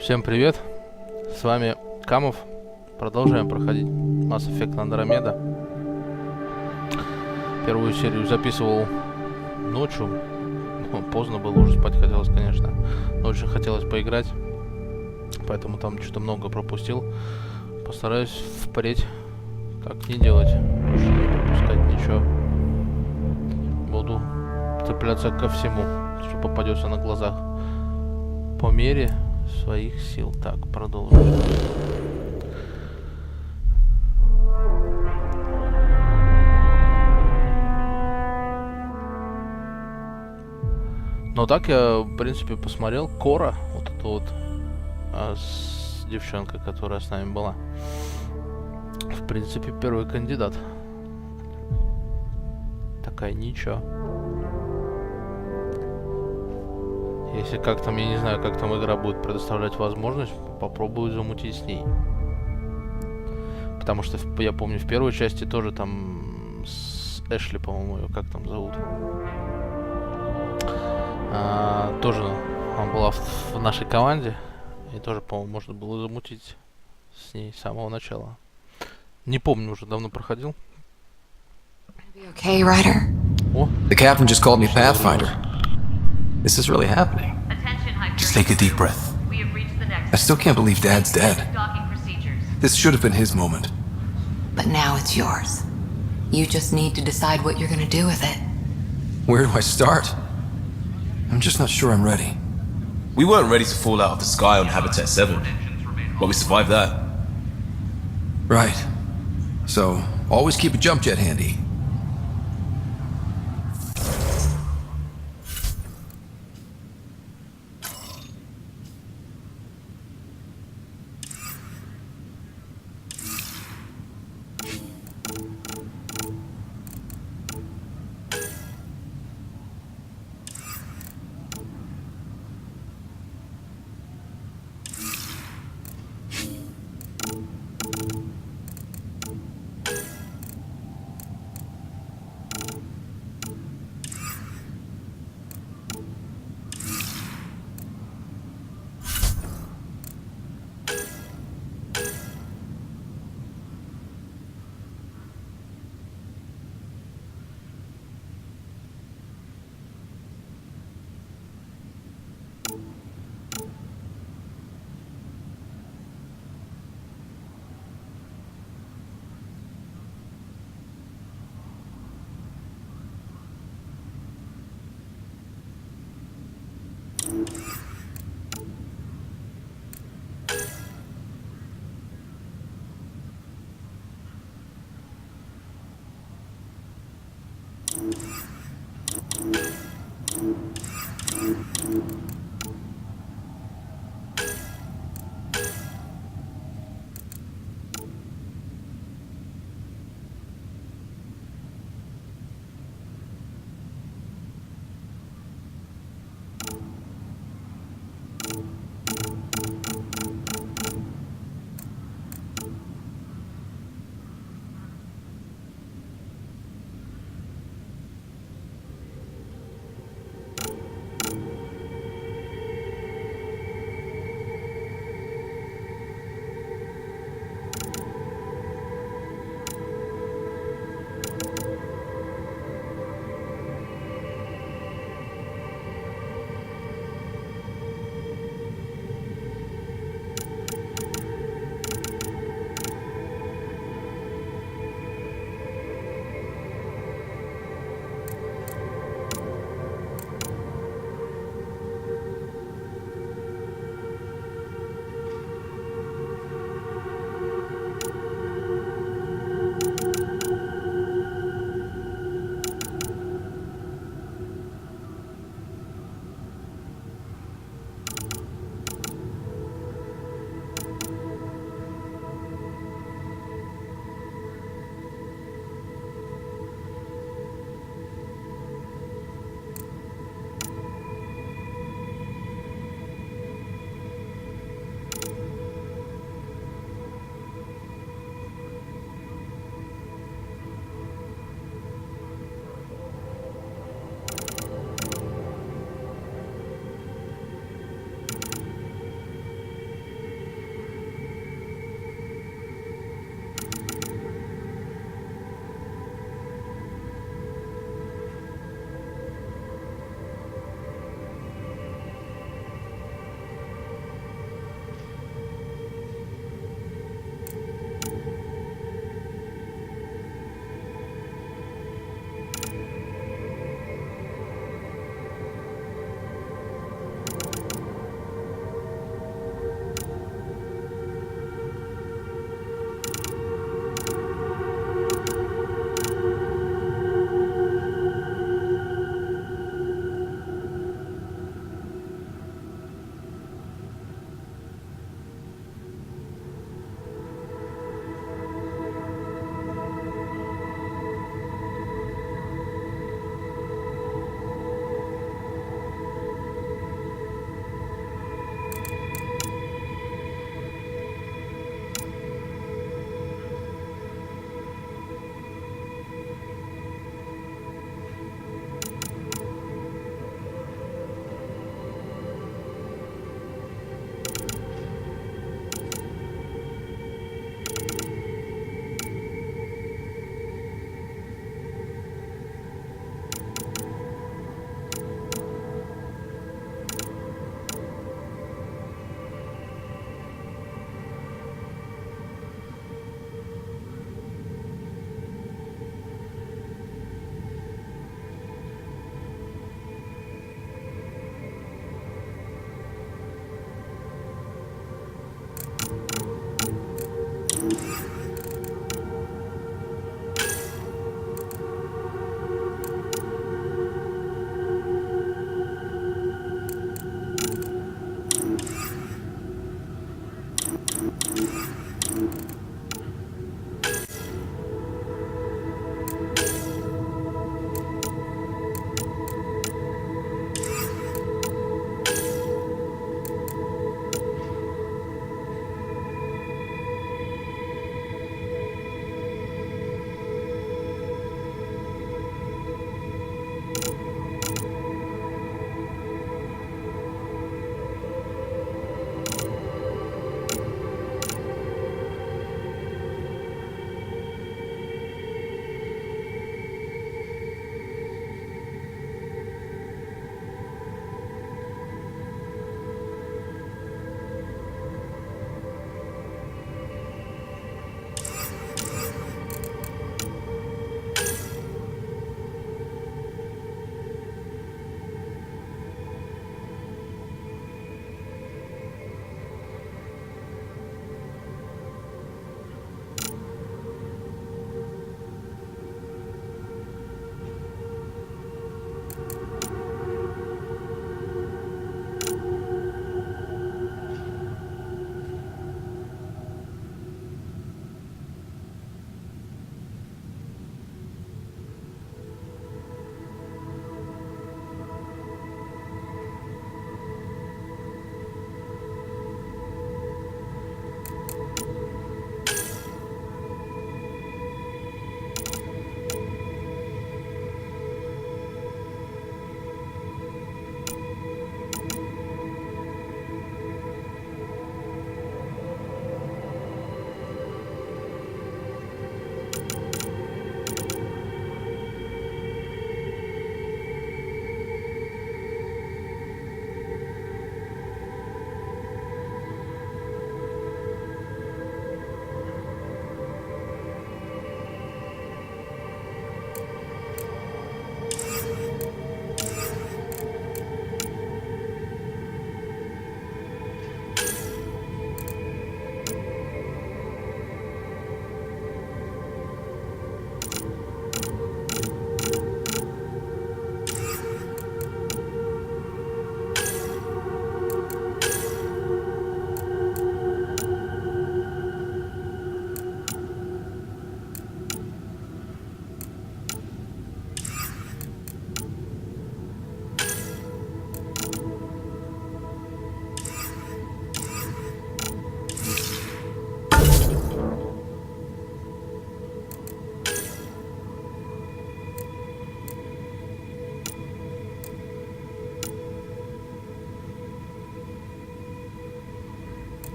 Всем привет, с вами Камов. Продолжаем проходить Mass Effect Andromeda. Первую серию записывал ночью. Поздно было, уже спать хотелось, конечно. Но очень хотелось поиграть. Поэтому там что-то много пропустил. Постараюсь впредь так не делать. Больше не пропускать ничего. Буду цепляться ко всему, что попадется на глазах. По мере своих сил. Так, продолжим. Но так я, в принципе, посмотрел. Кора, вот это вот, с девчонкой, которая с нами была. В принципе, первый кандидат. Такая ничего. Если как там, я не знаю, как там игра будет предоставлять возможность, попробую замутить с ней. Потому что я помню, в первой части тоже там с Эшли, по-моему, ее как там зовут. Тоже она была в нашей команде. И тоже, по-моему, можно было замутить с ней с самого начала. Не помню, уже давно проходил. Okay, Ryder. О, The captain just called me Pathfinder. This is really happening. Just take a deep breath. I still can't believe Dad's dead. This should have been his moment. But now it's yours. You just need to decide what you're gonna do with it. Where do I start? I'm just not sure I'm ready. We weren't ready to fall out of the sky on Habitat 7, but we survived that. Right. So, always keep a jump jet handy.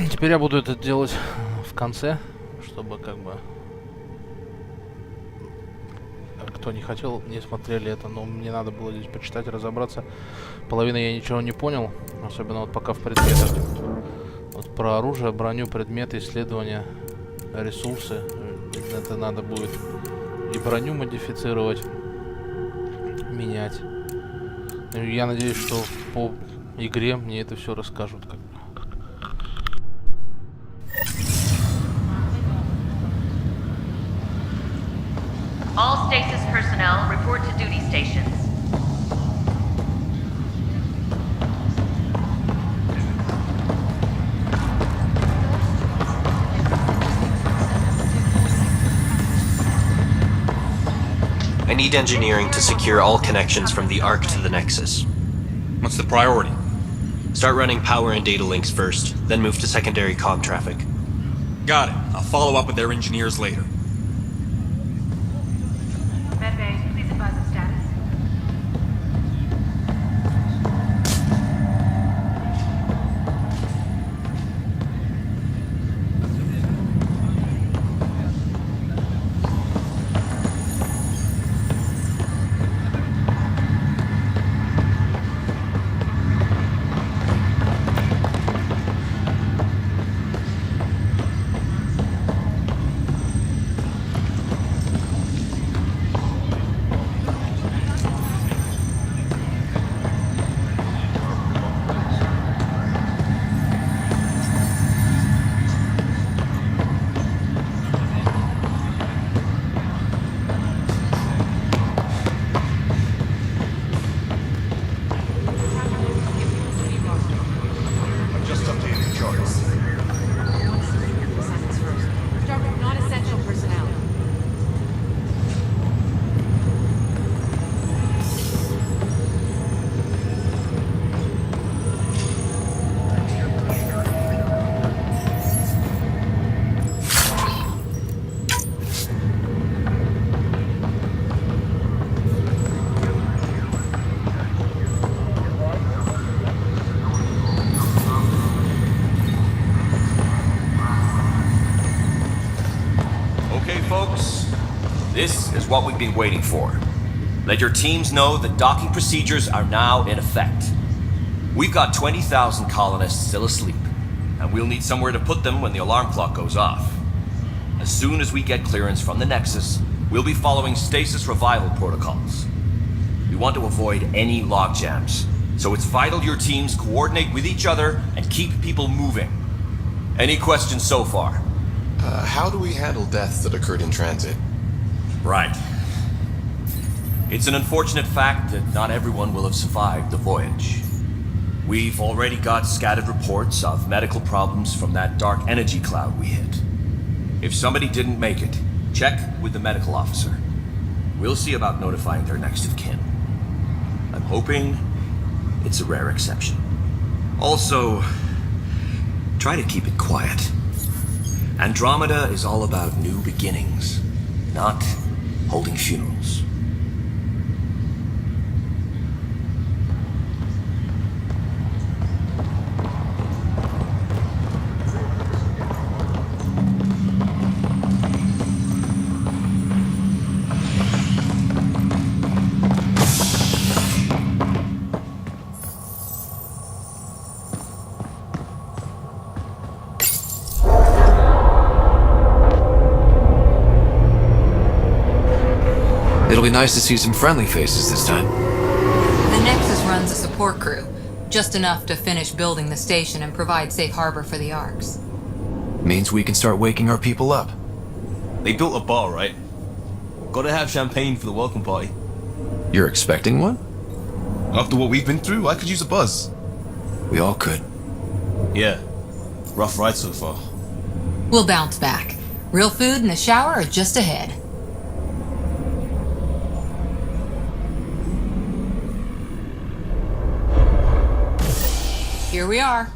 Теперь я буду это делать в конце, чтобы как бы... Кто не хотел, не смотрели это, но мне надо было здесь почитать, разобраться. Половина я ничего не понял, особенно вот пока в предметах. Вот про оружие, броню, предметы, исследования, ресурсы. Это надо будет и броню модифицировать, менять. Я надеюсь, что по игре мне это все расскажут как бы. All stasis personnel report to duty stations. I need engineering to secure all connections from the Ark to the Nexus. What's the priority? Start running power and data links first, then move to secondary comm traffic. Got it. I'll follow up with their engineers later. Medbay, please advise of status. Non-essential personnel. Okay, folks. This is what we've been waiting for. Let your teams know that docking procedures are now in effect. We've got 20,000 colonists still asleep, and we'll need somewhere to put them when the alarm clock goes off. As soon as we get clearance from the Nexus, we'll be following stasis revival protocols. We want to avoid any logjams, so it's vital your teams coordinate with each other and keep people moving. Any questions so far? How do we handle deaths that occurred in transit? Right. It's an unfortunate fact that not everyone will have survived the voyage. We've already got scattered reports of medical problems from that dark energy cloud we hit. If somebody didn't make it, check with the medical officer. We'll see about notifying their next of kin. I'm hoping it's a rare exception. Also, try to keep it quiet. Andromeda is all about new beginnings, not holding funerals. It'll be nice to see some friendly faces this time. The Nexus runs a support crew, just enough to finish building the station and provide safe harbor for the Arks. Means we can start waking our people up. They built a bar, right? Gotta have champagne for the welcome party. You're expecting one? After what we've been through, I could use a buzz. We all could. Yeah. Rough ride so far. We'll bounce back. Real food and a shower are just ahead. Here we are.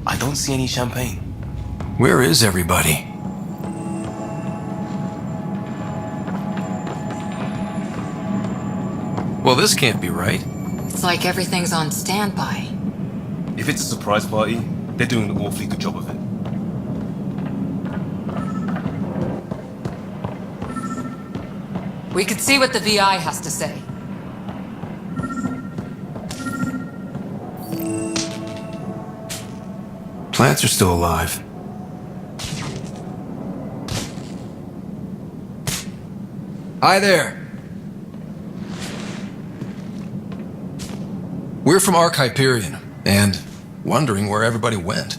I don't see any champagne. Where is everybody? Well, this can't be right. It's like everything's on standby. If it's a surprise party, they're doing an awfully good job of it. We could see what the VI has to say. Plants are still alive. Hi there. We're from Ark Hyperion, and wondering where everybody went.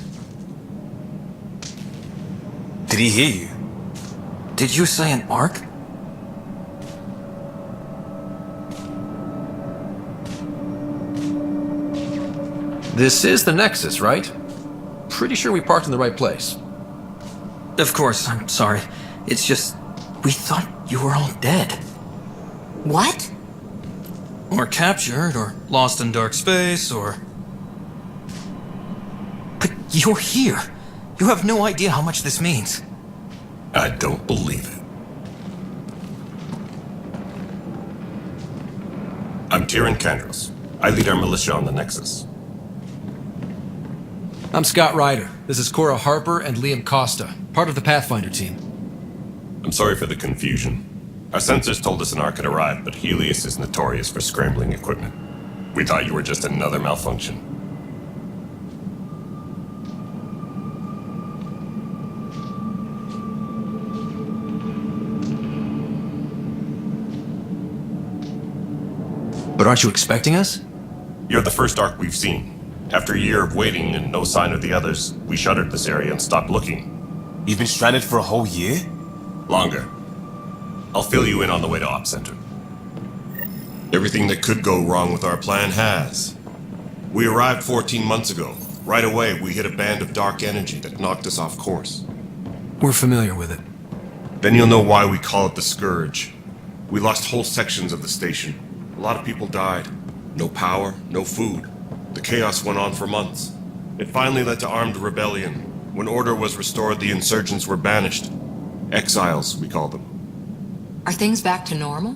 Did he hear you? Did you say an Ark? This is the Nexus, right? Pretty sure we parked in the right place. Of course, I'm sorry. It's just, we thought you were all dead. What? Or captured, or lost in dark space, or... But you're here. You have no idea how much this means. I don't believe it. I'm Tyrion Candros. I lead our militia on the Nexus. I'm Scott Ryder. This is Cora Harper and Liam Costa, part of the Pathfinder team. I'm sorry for the confusion. Our sensors told us an Ark had arrived, but Helios is notorious for scrambling equipment. We thought you were just another malfunction. But aren't you expecting us? You're the first Ark we've seen. After a year of waiting and no sign of the others, we shuttered this area and stopped looking. You've been stranded for a whole year? Longer. I'll fill you in on the way to Op Center. Everything that could go wrong with our plan has. We arrived 14 months ago. Right away, we hit a band of dark energy that knocked us off course. We're familiar with it. Then you'll know why we call it the Scourge. We lost whole sections of the station. A lot of people died. No power, no food. The chaos went on for months. It finally led to armed rebellion. When order was restored, the insurgents were banished. Exiles, we call them. Are things back to normal?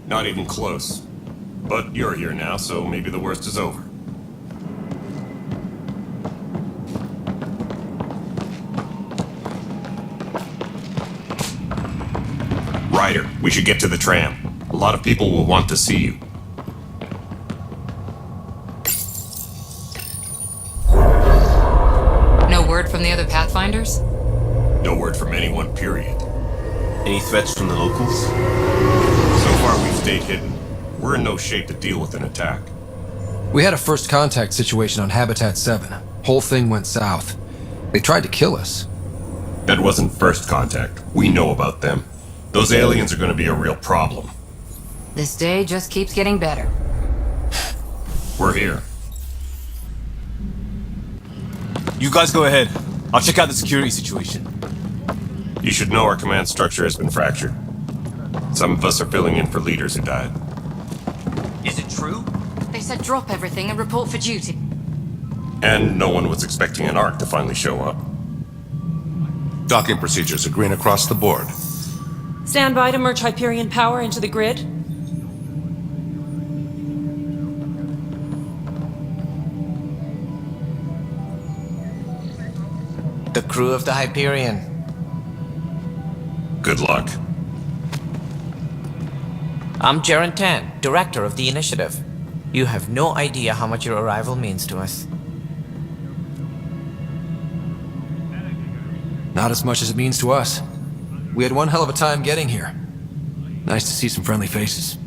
Not even close. But you're here now, so maybe the worst is over. Ryder, we should get to the tram. A lot of people will want to see you. No word from the other Pathfinders? No word from anyone, period. Any threats from the locals? So far, we've stayed hidden. We're in no shape to deal with an attack. We had a first contact situation on Habitat 7. Whole thing went south. They tried to kill us. That wasn't first contact. We know about them. Those aliens are going to be a real problem. This day just keeps getting better. We're here. You guys go ahead. I'll check out the security situation. You should know our command structure has been fractured. Some of us are filling in for leaders who died. Is it true? They said drop everything and report for duty. And no one was expecting an Ark to finally show up. Docking procedures are green across the board. Stand by to merge Hyperion power into the grid. The crew of the Hyperion. Good luck. I'm Jaren Tan, director of the initiative. You have no idea how much your arrival means to us. Not as much as it means to us. We had one hell of a time getting here. Nice to see some friendly faces.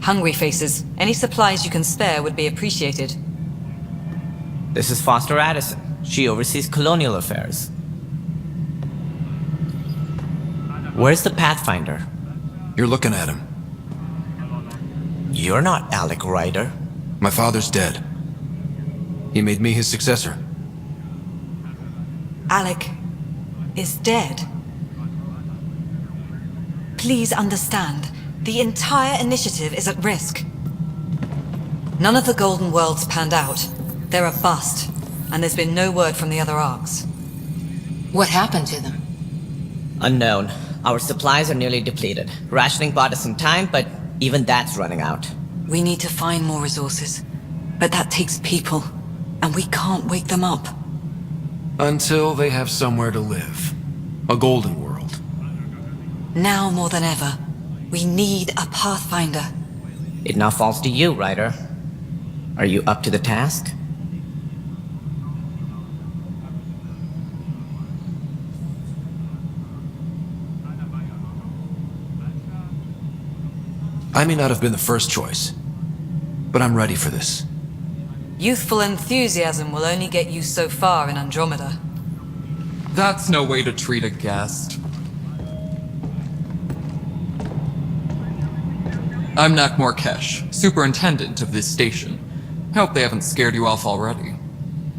Hungry faces. Any supplies you can spare would be appreciated. This is Foster Addison. She oversees colonial affairs. Where's the Pathfinder? You're looking at him. You're not Alec Ryder. My father's dead. He made me his successor. Alec is dead. Please understand, the entire initiative is at risk. None of the Golden Worlds panned out. They're a bust, and there's been no word from the other arcs. What happened to them? Unknown. Our supplies are nearly depleted. Rationing bought us some time, but even that's running out. We need to find more resources, but that takes people, and we can't wake them up. Until they have somewhere to live. A golden world. Now more than ever, we need a Pathfinder. It now falls to you, Ryder. Are you up to the task? I may not have been the first choice, but I'm ready for this. Youthful enthusiasm will only get you so far in Andromeda. That's no way to treat a guest. I'm Nak Morkesh, superintendent of this station. Hope they haven't scared you off already.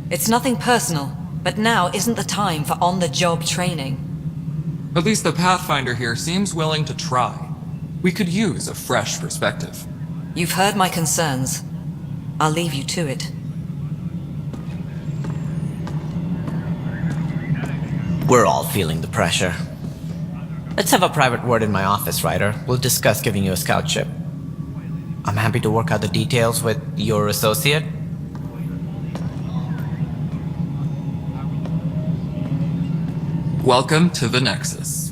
It's nothing personal, but now isn't the time for on-the-job training. At least the Pathfinder here seems willing to try. We could use a fresh perspective. You've heard my concerns. I'll leave you to it. We're all feeling the pressure. Let's have a private word in my office, Ryder. We'll discuss giving you a scout ship. I'm happy to work out the details with your associate. Welcome to the Nexus.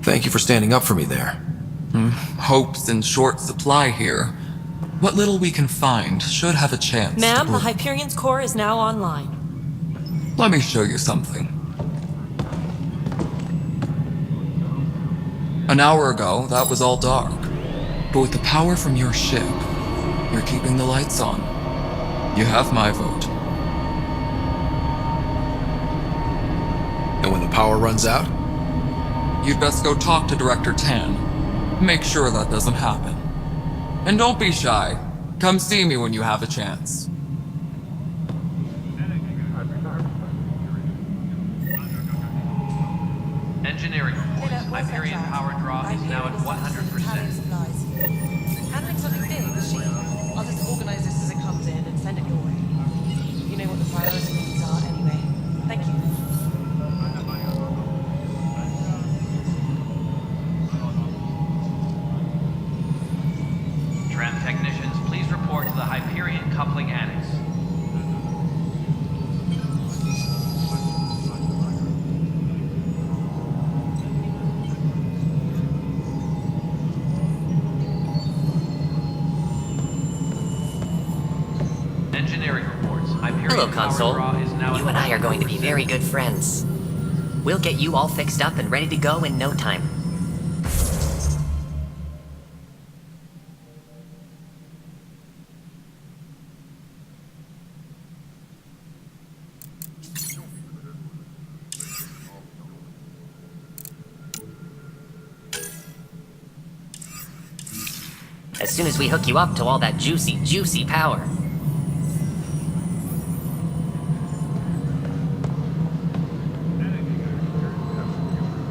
Thank you for standing up for me there. Hope's in short supply here. What little we can find should have a chance Ma'am, to the Hyperion's core is now online. Let me show you something. An hour ago, that was all dark. But with the power from your ship, you're keeping the lights on. You have my vote. And when the power runs out? You'd best go talk to Director Tan. Make sure that doesn't happen. And don't be shy. Come see me when you have a chance. Engineering reports. Hyperion power draw is now at 100%. Handling something big, is she? I'll just organize this as it comes in and send it your way. You know what the priorities are anyway. Thank you. Tram technicians, please report to the Hyperion coupling annex. Engineering reports. Hyperion Hello, power Console. draw is now You at and I are 100%. going to be very good friends. We'll get you all fixed up and ready to go in no time. As soon as we hook you up to all that juicy, juicy power.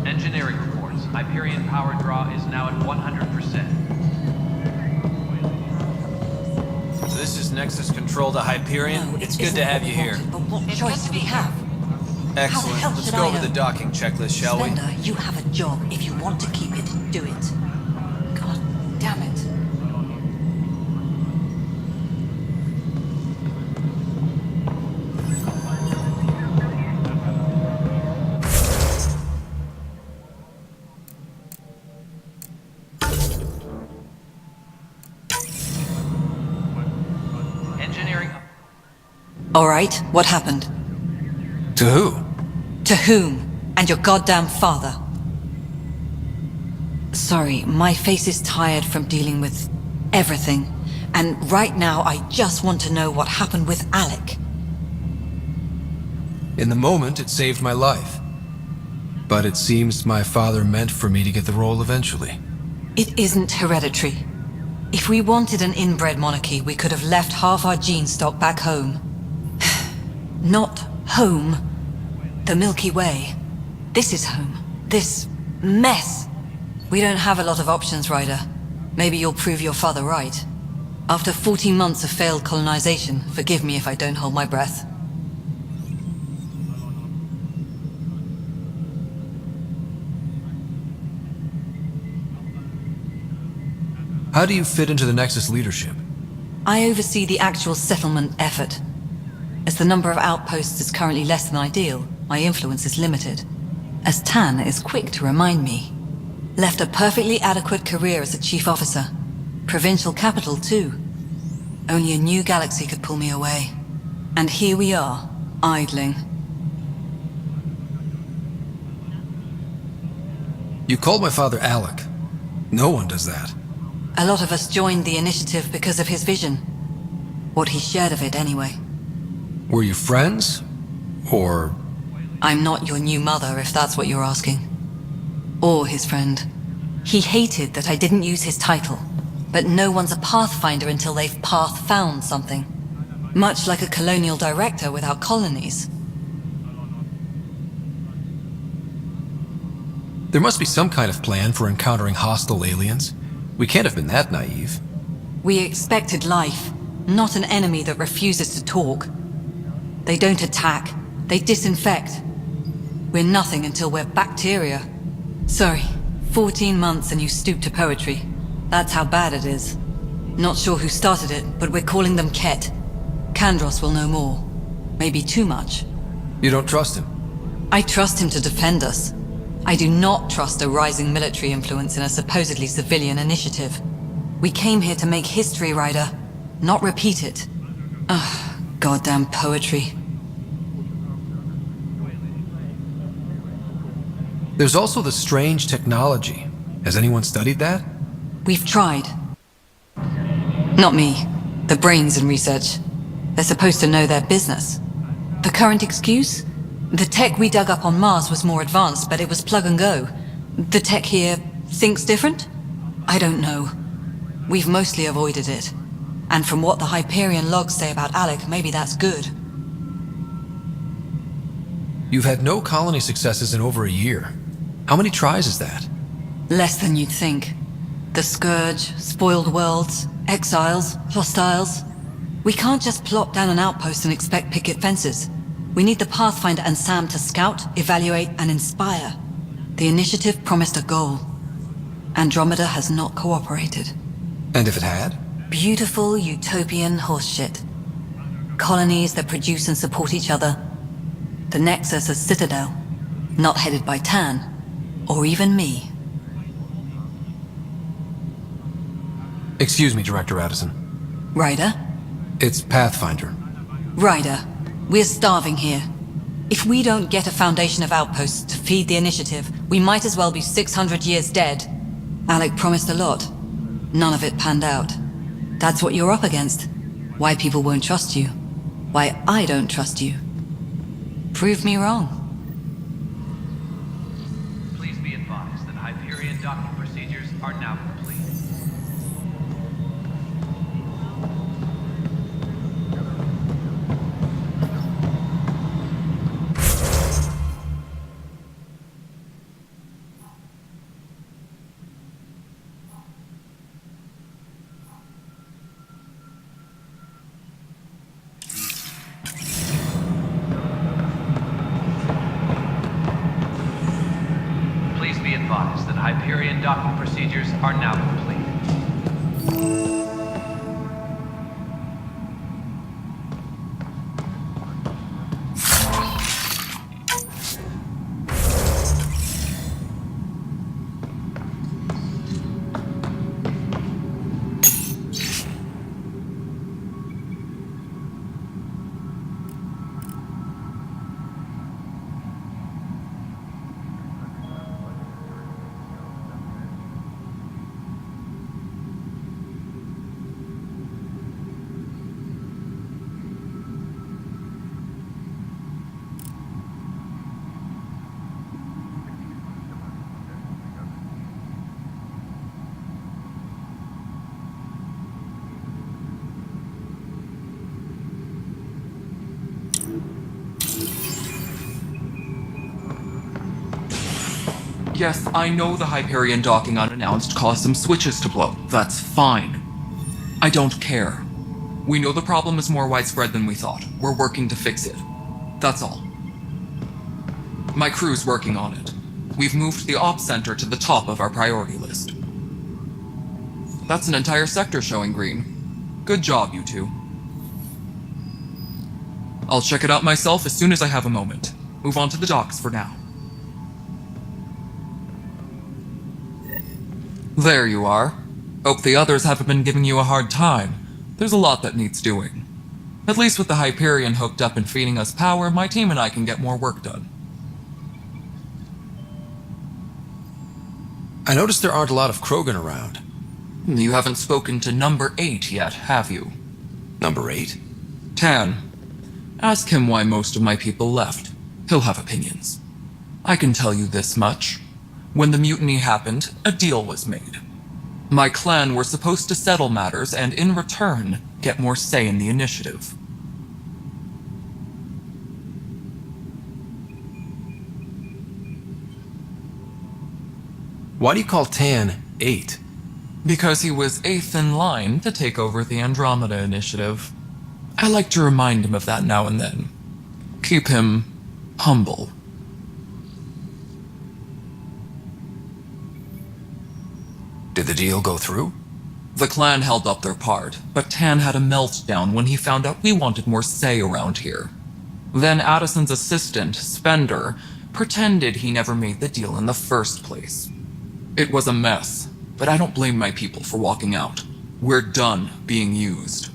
Engineering reports. Hyperion power draw is now at 100%. This is Nexus Control to Hyperion. It's good to have you here. But what choice do we have? Excellent. hell Let's should go I over know? the docking checklist, shall we? Slender, you have a job. If you want to keep it, do it. God damn it. Engineering. All right, what happened? To who? To whom? And your goddamn father. Sorry, my face is tired from dealing with everything. And right now, I just want to know what happened with Alec. In the moment, it saved my life. But it seems my father meant for me to get the role eventually. It isn't hereditary. If we wanted an inbred monarchy, we could have left half our gene stock back home. Not home. The Milky Way. This is home. This mess. We don't have a lot of options, Ryder. Maybe you'll prove your father right. After 14 months of failed colonization, forgive me if I don't hold my breath. How do you fit into the Nexus leadership? I oversee the actual settlement effort. As the number of outposts is currently less than ideal, my influence is limited. As Tan is quick to remind me. Left a perfectly adequate career as a chief officer. Provincial capital, too. Only a new galaxy could pull me away. And here we are, idling. You called my father Alec. No one does that. A lot of us joined the initiative because of his vision. What he shared of it, anyway. Were you friends? Or... I'm not your new mother, if that's what you're asking. Or his friend. He hated that I didn't use his title. But no one's a pathfinder until they've path-found something. Much like a colonial director without colonies. There must be some kind of plan for encountering hostile aliens. We can't have been that naive. We expected life, not an enemy that refuses to talk. They don't attack, they disinfect. We're nothing until we're bacteria. Sorry, 14 months and you stoop to poetry. That's how bad it is. Not sure who started it, but we're calling them Ket. Kandros will know more. Maybe too much. You don't trust him? I trust him to defend us. I do not trust a rising military influence in a supposedly civilian initiative. We came here to make history, Ryder, not repeat it. Ugh, goddamn poetry. There's also the strange technology. Has anyone studied that? We've tried. Not me. The brains in research. They're supposed to know their business. The current excuse? The tech we dug up on Mars was more advanced, but it was plug and go. The tech here thinks different? I don't know. We've mostly avoided it. And from what the Hyperion logs say about Alec, maybe that's good. You've had no colony successes in over a year. How many tries is that? Less than you'd think. The Scourge, spoiled worlds, exiles, hostiles. We can't just plop down an outpost and expect picket fences. We need the Pathfinder and Sam to scout, evaluate, and inspire. The initiative promised a goal. Andromeda has not cooperated. And if it had? Beautiful utopian horseshit. Colonies that produce and support each other. The Nexus a citadel, not headed by Tan, or even me. Excuse me, Director Addison. Ryder? It's Pathfinder. Ryder, we're starving here. If we don't get a foundation of outposts to feed the initiative, we might as well be 600 years dead. Alec promised a lot. None of it panned out. That's what you're up against. Why people won't trust you. Why I don't trust you. Prove me wrong. Please be advised that Hyperion docking procedures are now complete. Please be advised that Hyperion docking procedures are now complete. Yes, I know the Hyperion docking unannounced caused some switches to blow. That's fine. I don't care. We know the problem is more widespread than we thought. We're working to fix it. That's all. My crew's working on it. We've moved the ops center to the top of our priority list. That's an entire sector showing green. Good job, you two. I'll check it out myself as soon as I have a moment. Move on to the docks for now. There you are. Hope the others haven't been giving you a hard time. There's a lot that needs doing. At least with the Hyperion hooked up and feeding us power, my team and I can get more work done. I noticed there aren't a lot of Krogan around. You haven't spoken to number 8 yet, have you? Number 8? Tan. Ask him why most of my people left. He'll have opinions. I can tell you this much. When the mutiny happened, a deal was made. My clan were supposed to settle matters and, in return, get more say in the initiative. Why do you call Tan 8? Because he was 8th in line to take over the Andromeda initiative. I like to remind him of that now and then. Keep him humble. Did the deal go through? The clan held up their part, but Tan had a meltdown when he found out we wanted more say around here. Then Addison's assistant, Spender, pretended he never made the deal in the first place. It was a mess, but I don't blame my people for walking out. We're done being used.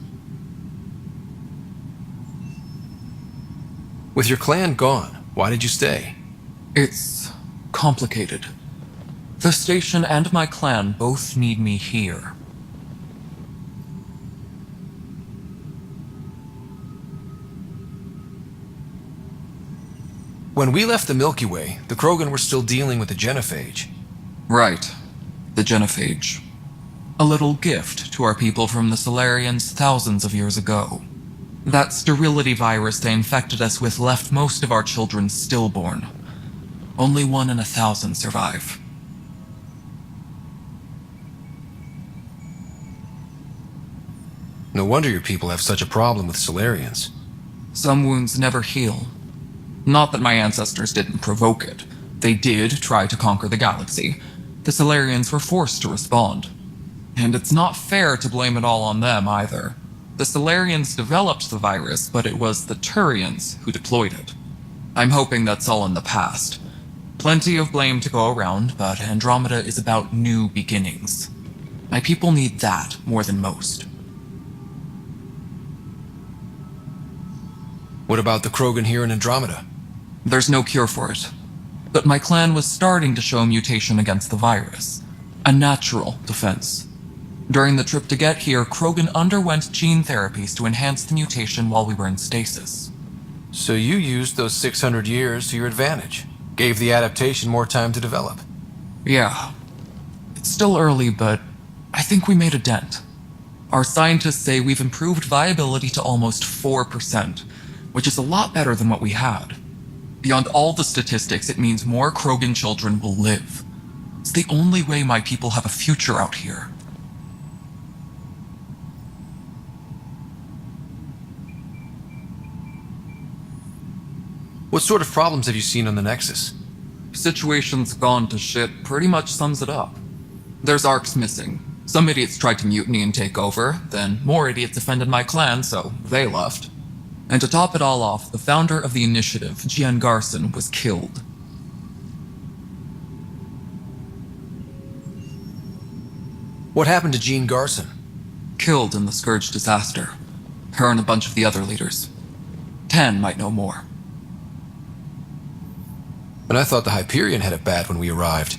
With your clan gone, why did you stay? It's complicated. The station and my clan both need me here. When we left the Milky Way, the Krogan were still dealing with the genophage. Right. The genophage. A little gift to our people from the Solarians thousands of years ago. That sterility virus they infected us with left most of our children stillborn. Only 1 in 1,000 survive. No wonder your people have such a problem with Solarians. Some wounds never heal. Not that my ancestors didn't provoke it. They did try to conquer the galaxy. The Solarians were forced to respond. And it's not fair to blame it all on them either. The Solarians developed the virus, but it was the Turians who deployed it. I'm hoping that's all in the past. Plenty of blame to go around, but Andromeda is about new beginnings. My people need that more than most. What about the Krogan here in Andromeda? There's no cure for it. But my clan was starting to show mutation against the virus. A natural defense. During the trip to get here, Krogan underwent gene therapies to enhance the mutation while we were in stasis. So you used those 600 years to your advantage. Gave the adaptation more time to develop. Yeah. It's still early, but I think we made a dent. Our scientists say we've improved viability to almost 4%, which is a lot better than what we had. Beyond all the statistics, it means more Krogan children will live. It's the only way my people have a future out here. What sort of problems have you seen on the Nexus? Situation's gone to shit pretty much sums it up. There's arcs missing. Some idiots tried to mutiny and take over, then more idiots offended my clan, so they left. And to top it all off, the founder of the initiative, Gian Garson, was killed. What happened to Jean Garson? Killed in the Scourge disaster. Her and a bunch of the other leaders. Tan might know more. And I thought the Hyperion had it bad when we arrived.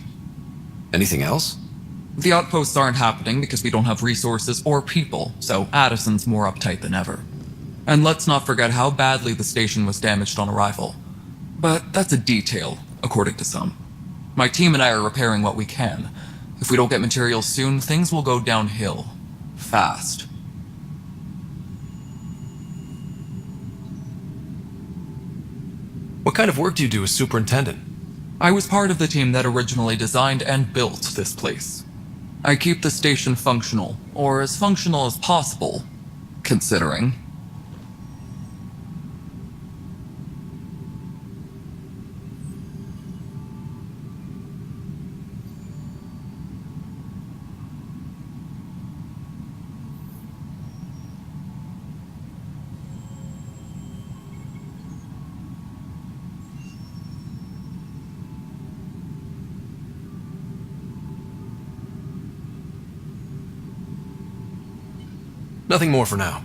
Anything else? The outposts aren't happening because we don't have resources or people, so Addison's more uptight than ever. And let's not forget how badly the station was damaged on arrival. But that's a detail, according to some. My team and I are repairing what we can. If we don't get materials soon, things will go downhill. Fast. What kind of work do you do as superintendent? I was part of the team that originally designed and built this place. I keep the station functional, or as functional as possible, considering. Nothing more for now.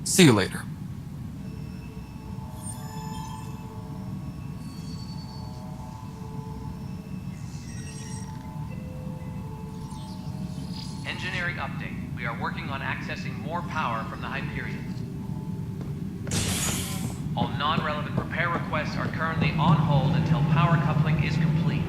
See you later. Engineering update. We are working on accessing more power from the Hyperion. All non-relevant repair requests are currently on hold until power coupling is complete.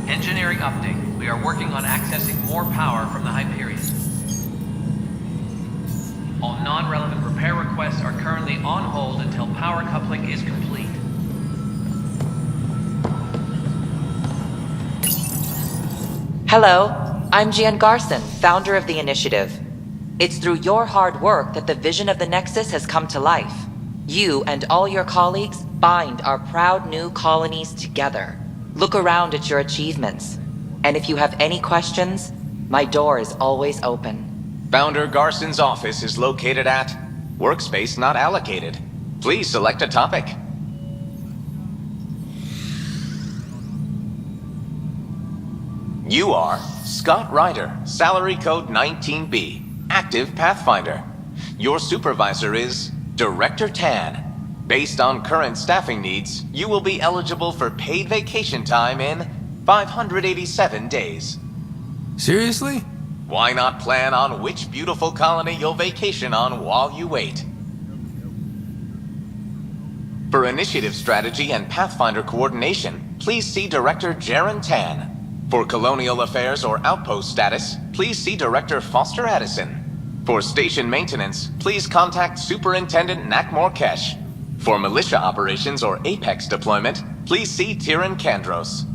Engineering update. We are working on accessing more power from the Hyperion. All non-relevant repair requests are currently on hold until power coupling is complete. Hello, I'm Gian Garson, founder of the initiative. It's through your hard work that the vision of the Nexus has come to life. You and all your colleagues bind our proud new colonies together. Look around at your achievements. And if you have any questions, my door is always open. Founder Garson's office is located at Workspace Not Allocated. Please select a topic. You are Scott Ryder, salary code 19B, active Pathfinder. Your supervisor is Director Tan. Based on current staffing needs, you will be eligible for paid vacation time in 587 days. Seriously? Why not plan on which beautiful colony you'll vacation on while you wait? For initiative strategy and Pathfinder coordination, please see Director Jaren Tan. For colonial affairs or outpost status, please see Director Foster Addison. For station maintenance, please contact Superintendent Nak Morkesh. For militia operations or Apex deployment, please see Tyran Kandros.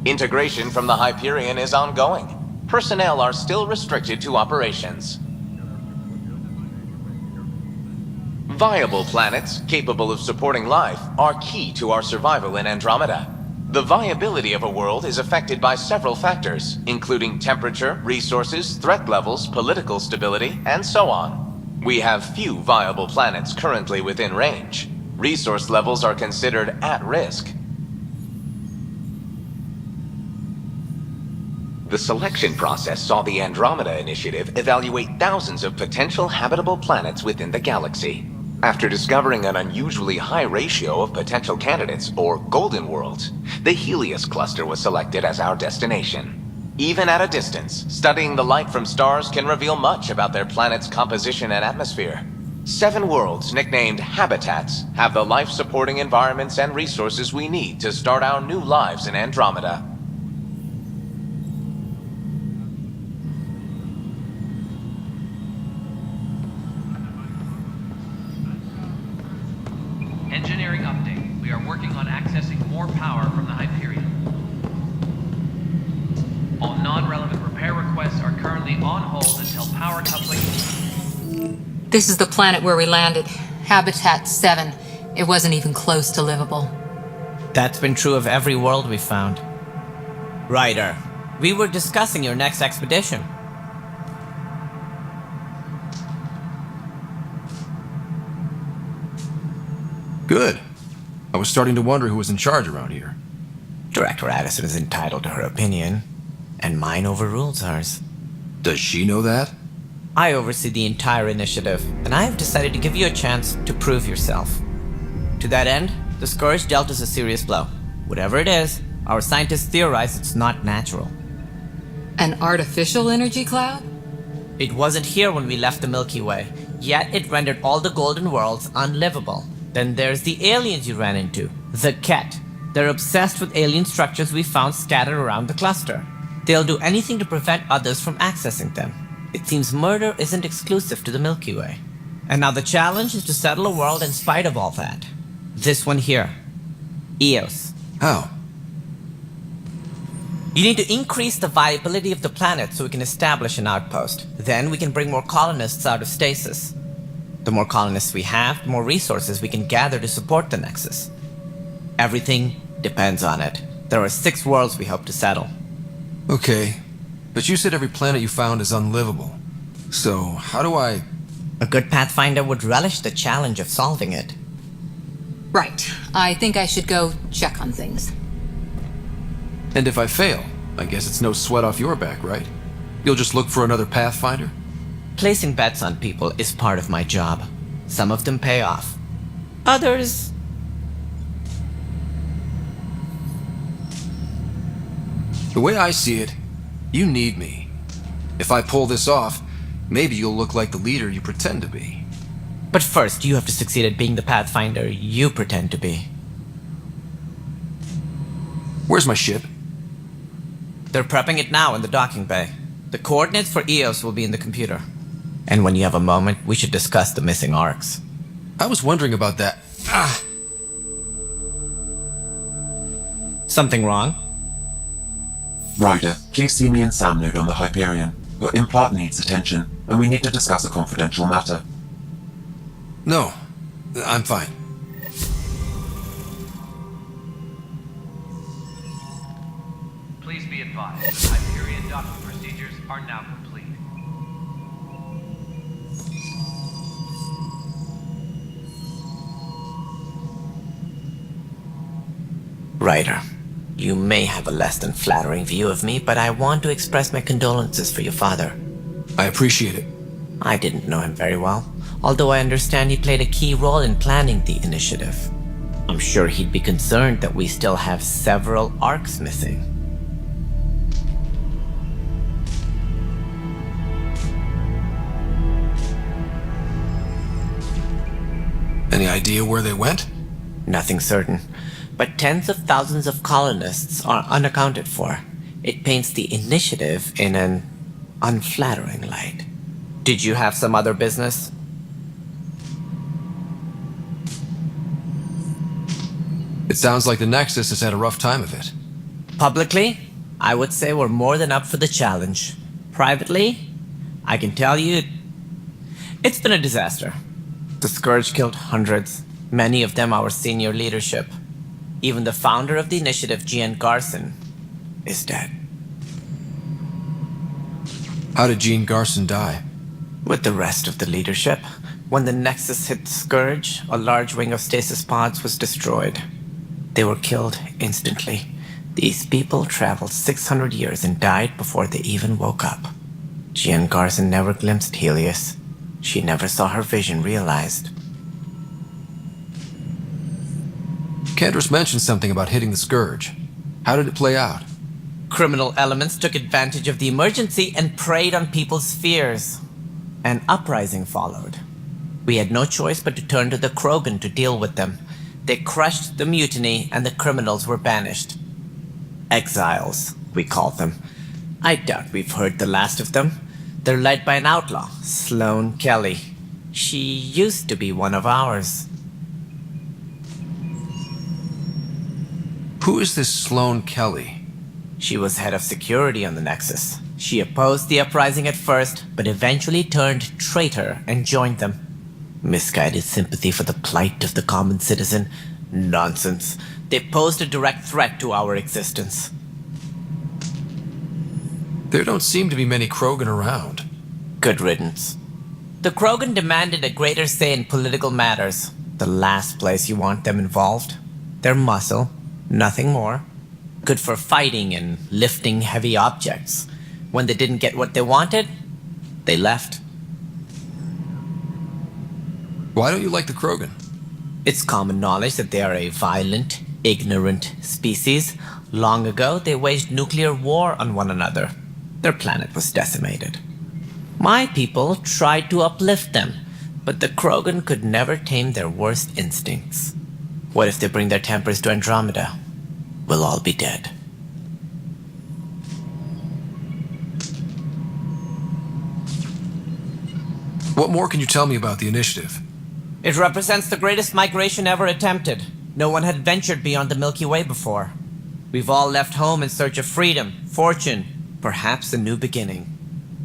Integration from the Hyperion is ongoing. Personnel are still restricted to operations. Viable planets capable of supporting life are key to our survival in Andromeda. The viability of a world is affected by several factors, including temperature, resources, threat levels, political stability, and so on. We have few viable planets currently within range. Resource levels are considered at risk. The selection process saw the Andromeda Initiative evaluate thousands of potential habitable planets within the galaxy. After discovering an unusually high ratio of potential candidates, or golden worlds, the Helios cluster was selected as our destination. Even at a distance, studying the light from stars can reveal much about their planet's composition and atmosphere. 7 worlds, nicknamed habitats, have the life-supporting environments and resources we need to start our new lives in Andromeda. Engineering update. We are working on accessing more power from the Hyperion. All non-relevant repair requests are currently on hold until power coupling. This is the planet where we landed. Habitat 7. It wasn't even close to livable. That's been true of every world we've found. Ryder, we were discussing your next expedition. Good. I was starting to wonder who was in charge around here. Director Addison is entitled to her opinion, and mine overrules hers. Does she know that? I oversee the entire initiative, and I have decided to give you a chance to prove yourself. To that end, the Scourge dealt us a serious blow. Whatever it is, our scientists theorize it's not natural. An artificial energy cloud? It wasn't here when we left the Milky Way, yet it rendered all the golden worlds unlivable. Then there's the aliens you ran into, the Ket. They're obsessed with alien structures we found scattered around the cluster. They'll do anything to prevent others from accessing them. It seems murder isn't exclusive to the Milky Way. And now the challenge is to settle a world in spite of all that. This one here. Eos. How? You need to increase the viability of the planet so we can establish an outpost. Then we can bring more colonists out of stasis. The more colonists we have, the more resources we can gather to support the Nexus. Everything depends on it. There are 6 worlds we hope to settle. Okay, but you said every planet you found is unlivable. So, how do I... A good Pathfinder would relish the challenge of solving it. Right. I think I should go check on things. And if I fail, I guess it's no sweat off your back, right? You'll just look for another Pathfinder? Placing bets on people is part of my job. Some of them pay off. Others... The way I see it, you need me. If I pull this off, maybe you'll look like the leader you pretend to be. But first, you have to succeed at being the Pathfinder you pretend to be. Where's my ship? They're prepping it now in the docking bay. The coordinates for Eos will be in the computer. And when you have a moment, we should discuss the missing arcs. I was wondering about that. Something wrong? Ryder, please see me and Sam Node on the Hyperion. Your implant needs attention, and we need to discuss a confidential matter. No, I'm fine. Please be advised, Hyperion docking procedures are now complete. Ryder, you may have a less than flattering view of me, but I want to express my condolences for your father. I appreciate it. I didn't know him very well, although I understand he played a key role in planning the initiative. I'm sure he'd be concerned that we still have several arcs missing. Any idea where they went? Nothing certain, but tens of thousands of colonists are unaccounted for. It paints the initiative in an unflattering light. Did you have some other business? It sounds like the Nexus has had a rough time of it. Publicly, I would say we're more than up for the challenge. Privately, I can tell you, it's been a disaster. The Scourge killed hundreds, many of them our senior leadership. Even the founder of the initiative, Gian Garson, is dead. How did Jean Garson die? With the rest of the leadership. When the Nexus hit the Scourge, a large wing of stasis pods was destroyed. They were killed instantly. These people traveled 600 years and died before they even woke up. Jean Garson never glimpsed Helios. She never saw her vision realized. Cantor's mentioned something about hitting the Scourge. How did it play out? Criminal elements took advantage of the emergency and preyed on people's fears. An uprising followed. We had no choice but to turn to the Krogan to deal with them. They crushed the mutiny and the criminals were banished. Exiles, we called them. I doubt we've heard the last of them. They're led by an outlaw, Sloane Kelly. She used to be one of ours. Who is this Sloane Kelly? She was head of security on the Nexus. She opposed the uprising at first, but eventually turned traitor and joined them. Misguided sympathy for the plight of the common citizen? Nonsense. They posed a direct threat to our existence. There don't seem to be many Krogan around. Good riddance. The Krogan demanded a greater say in political matters. The last place you want them involved. They're muscle, nothing more. Good for fighting and lifting heavy objects. When they didn't get what they wanted, they left. Why don't you like the Krogan? It's common knowledge that they are a violent, ignorant species. Long ago, they waged nuclear war on one another. Their planet was decimated. My people tried to uplift them, but the Krogan could never tame their worst instincts. What if they bring their tempers to Andromeda? We'll all be dead. What more can you tell me about the initiative? It represents the greatest migration ever attempted. No one had ventured beyond the Milky Way before. We've all left home in search of freedom, fortune, perhaps a new beginning.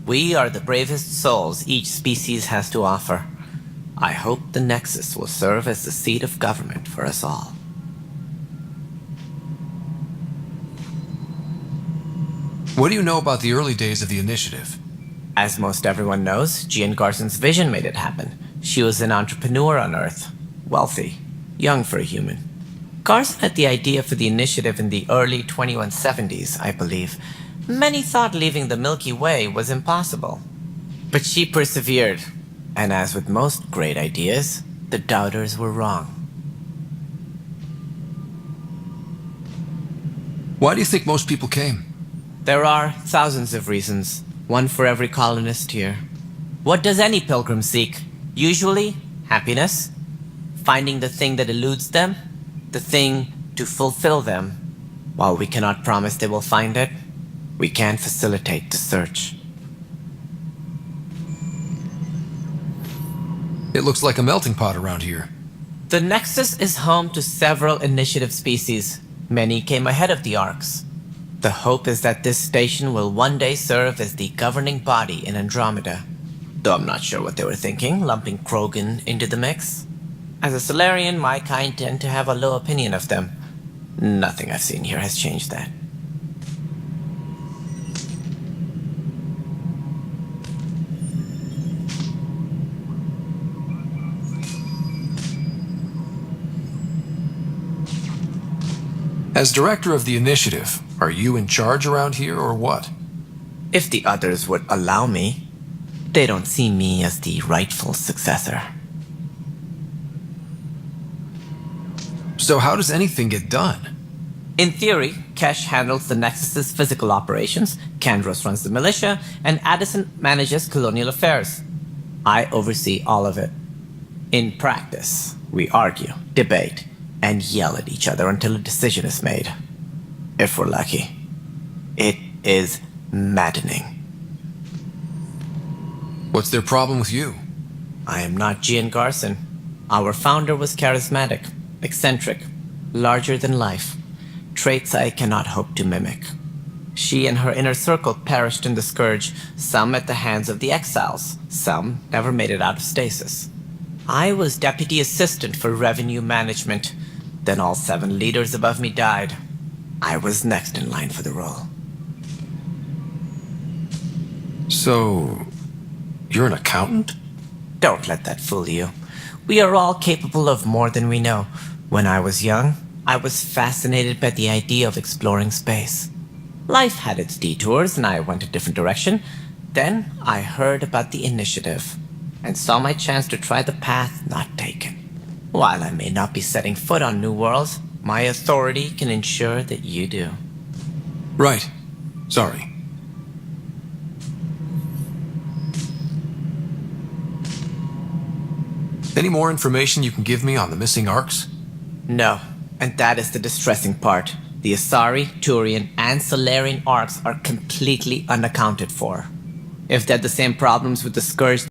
We are the bravest souls each species has to offer. I hope the Nexus will serve as the seat of government for us all. What do you know about the early days of the initiative? As most everyone knows, Jean Garson's vision made it happen. She was an entrepreneur on Earth. Wealthy. Young for a human. Garson had the idea for the initiative in the early 2170s, I believe. Many thought leaving the Milky Way was impossible. But she persevered. And as with most great ideas, the doubters were wrong. Why do you think most people came? There are thousands of reasons, one for every colonist here. What does any pilgrim seek? Usually, happiness, finding the thing that eludes them, the thing to fulfill them. While we cannot promise they will find it, we can facilitate the search. It looks like a melting pot around here. The Nexus is home to several initiative species. Many came ahead of the Arks. The hope is that this station will one day serve as the governing body in Andromeda. Though I'm not sure what they were thinking, lumping Krogan into the mix. As a Solarian, my kind tend to have a low opinion of them. Nothing I've seen here has changed that. As director of the initiative, are you in charge around here or what? If the others would allow me, they don't see me as the rightful successor. So how does anything get done? In theory, Kesh handles the Nexus's physical operations, Kandros runs the militia, and Addison manages colonial affairs. I oversee all of it. In practice, we argue, debate, and yell at each other until a decision is made. If we're lucky. It is maddening. What's their problem with you? I am not Jean Garson. Our founder was charismatic, eccentric, larger than life. Traits I cannot hope to mimic. She and her inner circle perished in the Scourge, some at the hands of the Exiles, some never made it out of stasis. I was deputy assistant for revenue management. Then all 7 leaders above me died. I was next in line for the role. So, you're an accountant? Don't let that fool you. We are all capable of more than we know. When I was young, I was fascinated by the idea of exploring space. Life had its detours and I went a different direction. Then I heard about the initiative and saw my chance to try the path not taken. While I may not be setting foot on new worlds, my authority can ensure that you do. Right. Sorry. Any more information you can give me on the missing Arks? No, and that is the distressing part. The Asari, Turian, and Solarian Arks are completely unaccounted for. If they had the same problems with the Scourge